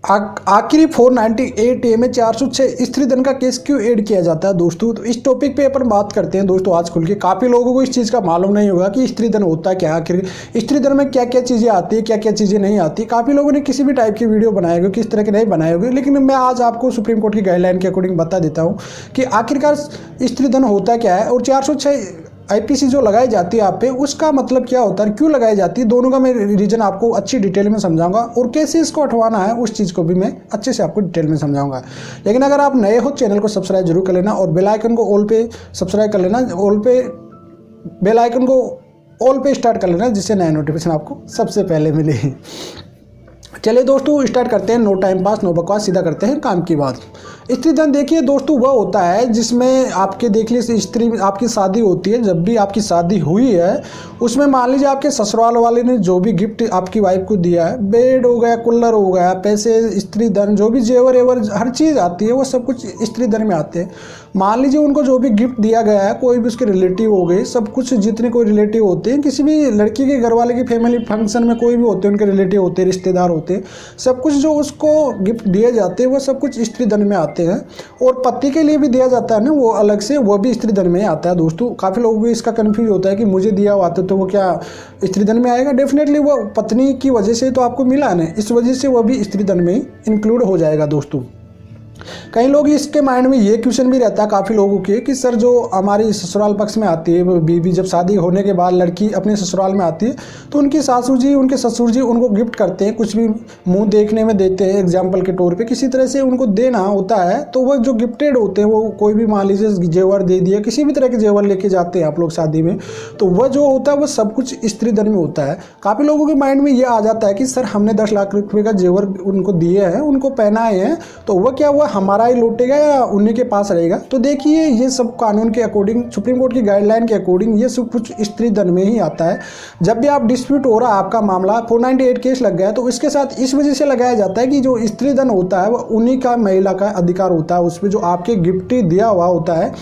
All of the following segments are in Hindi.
आखिरी 498A में 406 स्त्रीधन का केस क्यों ऐड किया जाता है दोस्तों। तो इस टॉपिक पे अपन बात करते हैं दोस्तों आज खुल के। काफ़ी लोगों को इस चीज़ का मालूम नहीं होगा कि स्त्रीधन होता क्या है, आखिर स्त्रीधन में क्या क्या चीज़ें आती है, क्या क्या चीज़ें नहीं आती। काफ़ी लोगों ने किसी भी टाइप की वीडियो बनाए होगी, किस तरह के नहीं बनाए होंगे, लेकिन मैं आज आपको सुप्रीम कोर्ट की गाइडलाइन के अकॉर्डिंग बता देता हूँ कि आखिरकार स्त्रीधन होता क्या है और 406 आईपीसी जो लगाई जाती है आप पे उसका मतलब क्या होता है, क्यों लगाई जाती है, दोनों का मैं रीजन आपको अच्छी डिटेल में समझाऊंगा और कैसे इसको हटवाना है उस चीज़ को भी मैं अच्छे से आपको डिटेल में समझाऊंगा। लेकिन अगर आप नए हो चैनल को सब्सक्राइब जरूर कर लेना और बेल आइकन को ऑल पे सब्सक्राइब कर लेना, बेल आइकन को ऑल पे स्टार्ट कर लेना जिससे नया नोटिफिकेशन आपको सबसे पहले मिले। चलिए दोस्तों स्टार्ट करते हैं, नो टाइम पास नो बकवास, सीधा करते हैं काम की बात। स्त्रीधन देखिए दोस्तों वह होता है जिसमें आपके देख लीजिए स्त्री आपकी शादी होती है, जब भी आपकी शादी हुई है उसमें मान लीजिए आपके ससुराल वाले ने जो भी गिफ्ट आपकी वाइफ को दिया है, बेड हो गया, कूलर हो गया, पैसे, स्त्रीधन, जो भी जेवर एवर हर चीज़ आती है वो सब कुछ स्त्रीधन में आते हैं। मान लीजिए उनको जो भी गिफ्ट दिया गया है, कोई भी उसके रिलेटिव हो गए, सब कुछ जितने कोई रिलेटिव होते हैं, किसी भी लड़की के घर वाले की फैमिली फंक्शन में कोई भी होते हैं, उनके रिलेटिव होते हैं, रिश्तेदार होते हैं, सब कुछ जो उसको गिफ्ट दिए जाते हैं वो सब कुछ स्त्रीधन में आते हैं। और पति के लिए भी दिया जाता है ना वो अलग से, वो भी स्त्रीधन में आता है दोस्तों। काफ़ी लोगों को इसका कन्फ्यूज होता है कि मुझे दिया हुआ तो वो क्या स्त्रीधन में आएगा। डेफिनेटली वो पत्नी की वजह से तो आपको मिला है, इस वजह से वो भी स्त्रीधन में इंक्लूड हो जाएगा दोस्तों। कई लोग इसके माइंड में ये क्वेश्चन भी रहता है काफ़ी लोगों के कि सर जो हमारी ससुराल पक्ष में आती है बीवी, जब शादी होने के बाद लड़की अपने ससुराल में आती है तो उनकी सासू जी उनके ससुर जी उनको गिफ्ट करते हैं, कुछ भी मुंह देखने में देते हैं, एग्जाम्पल के तौर पे किसी तरह से उनको देना होता है। तो वह जो गिफ्टेड होते हैं वो कोई भी मान लीजिए जेवर दे दिया, किसी भी तरह के जेवर लेके जाते हैं आप लोग शादी में, तो वह जो होता है वह सब कुछ स्त्रीधन में होता है। काफ़ी लोगों के माइंड में ये आ जाता है कि सर हमने 10 लाख रुपये का जेवर उनको दिए हैं, उनको पहनाए हैं, तो वह क्या हुआ हमारा ही लौटेगा या उन्हीं के पास रहेगा। तो देखिए ये सब कानून के अकॉर्डिंग, सुप्रीम कोर्ट की गाइडलाइन के अकॉर्डिंग ये सब कुछ स्त्रीधन में ही आता है। जब भी आप डिस्प्यूट हो रहा है, आपका मामला 498 केस लग गया है, तो इसके साथ इस वजह से लगाया जाता है कि जो स्त्रीधन होता है वह उन्हीं का महिला का अधिकार होता है, उसमें जो आपके गिफ्ट दिया हुआ होता है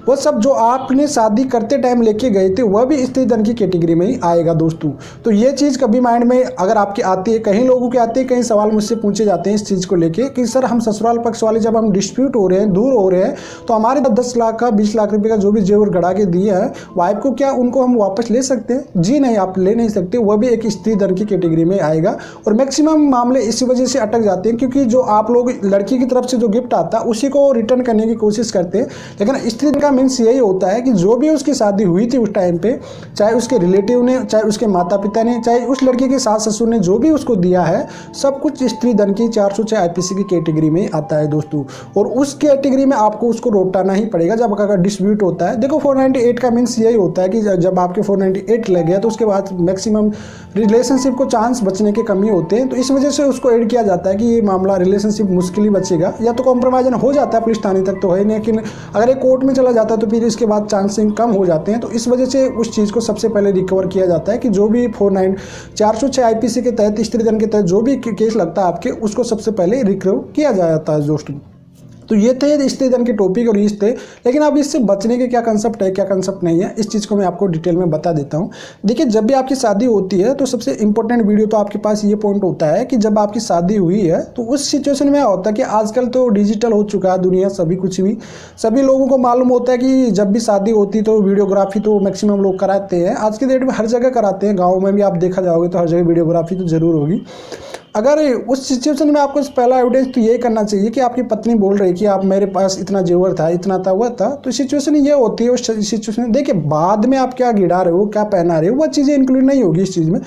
वह सब जो आपने शादी करते टाइम लेके गए थे वह भी स्त्रीधन की कैटेगरी में ही आएगा दोस्तों। तो ये चीज़ कभी माइंड में अगर आपके आती है, कहीं लोगों के आते हैं, कई सवाल मुझसे पूछे जाते हैं इस चीज़ को लेके कि सर हम ससुराल पक्ष वाले जब हम डिस्प्यूट हो रहे हैं, दूर हो रहे हैं, तो हमारे 10 लाख का 20 लाख रुपए का जो भी जेवर गड़ा के दिए हैं वाइफ को, क्या उनको हम वापस ले सकते हैं? जी नहीं, आप ले नहीं सकते। वह भी एक स्त्रीधन की कैटेगरी में आएगा और मैक्सिमम मामले इसी वजह से अटक जाते हैं क्योंकि जो आप लोग लड़की की तरफ से जो गिफ्ट आता है उसी को रिटर्न करने की कोशिश करते हैं। लेकिन स्त्रीधन का मीन्स यही होता है कि जो भी उसकी शादी हुई थी उस टाइम पे, चाहे उसके रिलेटिव ने, चाहे उसके माता पिता ने, चाहे उस लड़की के सास ससुर ने जो भी उसको दिया है, सब कुछ स्त्रीधन की 406 आईपीसी की कैटेगरी में आता है दोस्तों। और उस कैटेगरी में आपको उसको लौटाना ही पड़ेगा जब अगर डिस्प्यूट होता है। देखो 498 का मीन्स यही होता है कि जब आपके 498 लग गया तो उसके बाद मैक्सिमम रिलेशनशिप को चांस बचने के कमी होते हैं, तो इस वजह से उसको ऐड किया जाता है कि ये मामला रिलेशनशिप मुश्किल ही बचेगा, या तो कॉम्प्रोमाइजन हो जाता है पुलिस थाने तक तो है, लेकिन अगर ये कोर्ट में चला जाता है तो फिर इसके बाद चांसिंग कम हो जाते हैं। तो इस वजह से उस चीज़ को सबसे पहले रिकवर किया जाता है कि जो भी 406 आईपीसी के तहत, स्त्रीधन के तहत जो भी केस लगता है आपके, उसको सबसे पहले रिकवर किया जाता है दोस्तों। तो ये थे स्त्रीधन के टॉपिक और इस थे, लेकिन अब इससे बचने के क्या कंसेप्ट है, क्या कंसेप्ट नहीं है, इस चीज़ को मैं आपको डिटेल में बता देता हूँ। देखिए जब भी आपकी शादी होती है तो सबसे इंपॉर्टेंट वीडियो तो आपके पास ये पॉइंट होता है कि जब आपकी शादी हुई है तो उस सिचुएशन में क्या होता है कि आजकल तो डिजिटल हो चुका है दुनिया, सभी लोगों को मालूम होता है कि जब भी शादी होती तो वीडियोग्राफी तो मैक्सिमम लोग कराते हैं। आज के डेट में हर जगह कराते हैं, गाँव में भी आप देखा जाओगे तो हर जगह वीडियोग्राफी तो जरूर होगी। अगर उस सिचुएशन में आपको पहला एविडेंस तो ये करना चाहिए कि आपकी पत्नी बोल रही कि आप मेरे पास इतना जेवर था, इतना था, वह था, तो सिचुएशन ये होती है। उस सिचुएशन में देखिए बाद में आप क्या गिरा रहे हो, क्या पहना रहे हो, वह चीज़ें इंक्लूड नहीं होगी इस चीज़ में।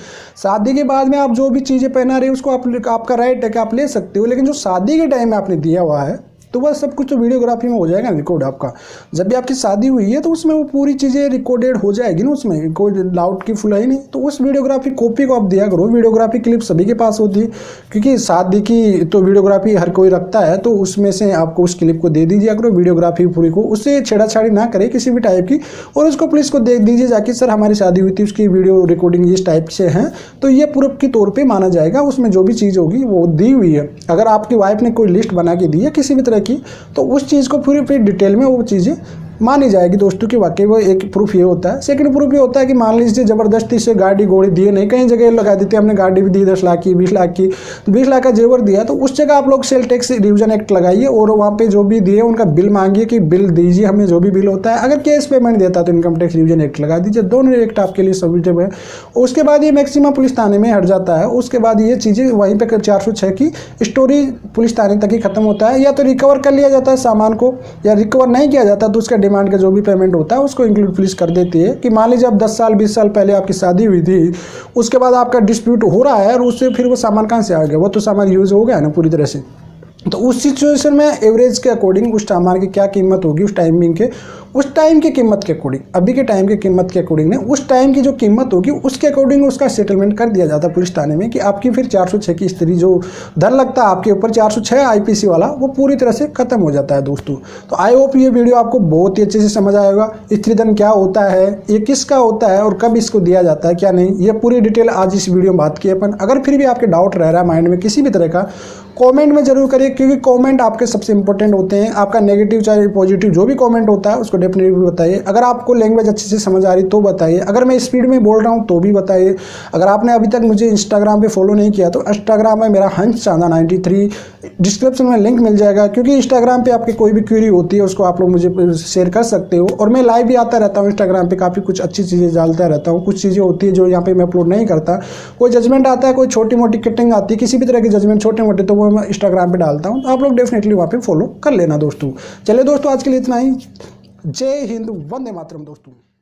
शादी के बाद में आप जो भी चीज़ें पहना रहे हो उसको आपका राइट है कि आप ले सकते हो, लेकिन जो शादी के टाइम में आपने दिया हुआ है तो वह सब कुछ तो वीडियोग्राफी में हो जाएगा रिकॉर्ड आपका। जब भी आपकी शादी हुई है तो उसमें वो पूरी चीज़ें रिकॉर्डेड हो जाएगी ना, उसमें कोई डाउट की फुल है ही नहीं। तो उस वीडियोग्राफी कॉपी को आप दिया करो, वीडियोग्राफी क्लिप सभी के पास होती है क्योंकि शादी की तो वीडियोग्राफी हर कोई रखता है, तो उसमें से आपको उस क्लिप को दे दीजिए करो वीडियोग्राफी पूरी को, उससे छेड़ाछाड़ी ना करे किसी भी टाइप की, और उसको पुलिस को दे दीजिए जाके सर हमारी शादी हुई थी, उसकी वीडियो रिकॉर्डिंग इस टाइप से है, तो ये प्रूफ के तौर पर माना जाएगा। उसमें जो भी चीज़ होगी वो दी हुई है। अगर आपकी वाइफ ने कोई लिस्ट बना के दी है किसी भी तरह की तो उस चीज़ को पूरी फिर डिटेल में वो चीज़ें मानी जाएगी दोस्तों कि वाकई वो एक प्रूफ ये होता है। सेकंड प्रूफ ये होता है कि मान लीजिए ज़बरदस्ती से गाड़ी घोड़ी दिए नहीं, कई जगह लगा देते हैं हमने गाड़ी भी दी 10 लाख की 20 लाख की, 20 लाख का जेवर दिया तो उस जगह आप लोग सेल टैक्स रिविजन एक्ट लगाइए और वहाँ पे जो भी दिए उनका बिल मांगिए कि बिल दीजिए हमें जो भी बिल होता है। अगर कैश पेमेंट देता है तो इनकम टैक्स रिविजन एक्ट लगा दीजिए, दोनों एक्ट आपके लिए सबमिटेबल है। उसके बाद ये मैक्सिमम पुलिस थाने में हट जाता है। उसके बाद ये चीज़ें वहीं पे 406 की स्टोरी पुलिस थाने तक ही खत्म होता है। या तो रिकवर कर लिया जाता है सामान को, या रिकवर नहीं किया जाता तो उसका डिमांड का जो भी पेमेंट होता है उसको इंक्लूड पुलिस कर देती है। कि मान लीजिए अब 10 साल 20 साल पहले आपकी शादी हुई थी, उसके बाद आपका डिस्प्यूट हो रहा है और उससे फिर वो सामान कहाँ से आ गया, वो तो सामान यूज़ हो गया ना पूरी तरह से। तो उस सिचुएशन में एवरेज के अकॉर्डिंग उस सामान की क्या कीमत होगी, उस टाइमिंग के उस टाइम की कीमत के अकॉर्डिंग, अभी के टाइम की कीमत के अकॉर्डिंग नहीं, उस टाइम की जो कीमत होगी उसके अकॉर्डिंग उसका सेटलमेंट कर दिया जाता है पुलिस थाने में। कि आपकी फिर 406 की स्त्री जो दर लगता है आपके ऊपर 406 IPC वाला, वो पूरी तरह से खत्म हो जाता है दोस्तों। तो आई होप ये वीडियो आपको बहुत ही अच्छे से समझ आएगा। स्त्रीधन क्या होता है, ये किसका होता है और कब इसको दिया जाता है क्या नहीं, ये पूरी डिटेल आज इस वीडियो में बात की अपन। अगर फिर भी आपके डाउट रह रहा है माइंड में किसी भी तरह का, कमेंट में जरूर करिए, क्योंकि कमेंट आपके सबसे इंपॉर्टेंट होते हैं। आपका नेगेटिव चाहे पॉजिटिव जो भी कमेंट होता है उसको डेफिनेटली बताइए। अगर आपको लैंग्वेज अच्छे से समझ आ रही तो बताइए, अगर मैं स्पीड में बोल रहा हूं तो भी बताइए। अगर आपने अभी तक मुझे इंस्टाग्राम पे फॉलो नहीं किया तो इंस्टाग्राम में मेरा हंस चांदा 93, डिस्क्रिप्शन में लिंक मिल जाएगा। क्योंकि इंस्टाग्राम पे आपकी कोई भी क्वेरी होती है उसको आप लोग मुझे शेयर कर सकते हो। और मैं लाइव भी आता रहता हूँ इंस्टाग्राम पे, काफ़ी कुछ अच्छी चीज़ें डालता रहता हूँ। कुछ चीज़ें होती है जो यहाँ पे मैं अपलोड नहीं करता, कोई जजमेंट आता है, कोई छोटी मोटी कटिंग आती है, किसी भी तरह की जजमेंट छोटे मोटे, तो वो मैं इंस्टाग्राम पे डालता हूँ। तो आप लोग डेफिनेटली वहाँ पे फॉलो कर लेना दोस्तों। चलिए दोस्तों आज के लिए इतना ही। जय हिंद, वंदे मातरम दोस्तों।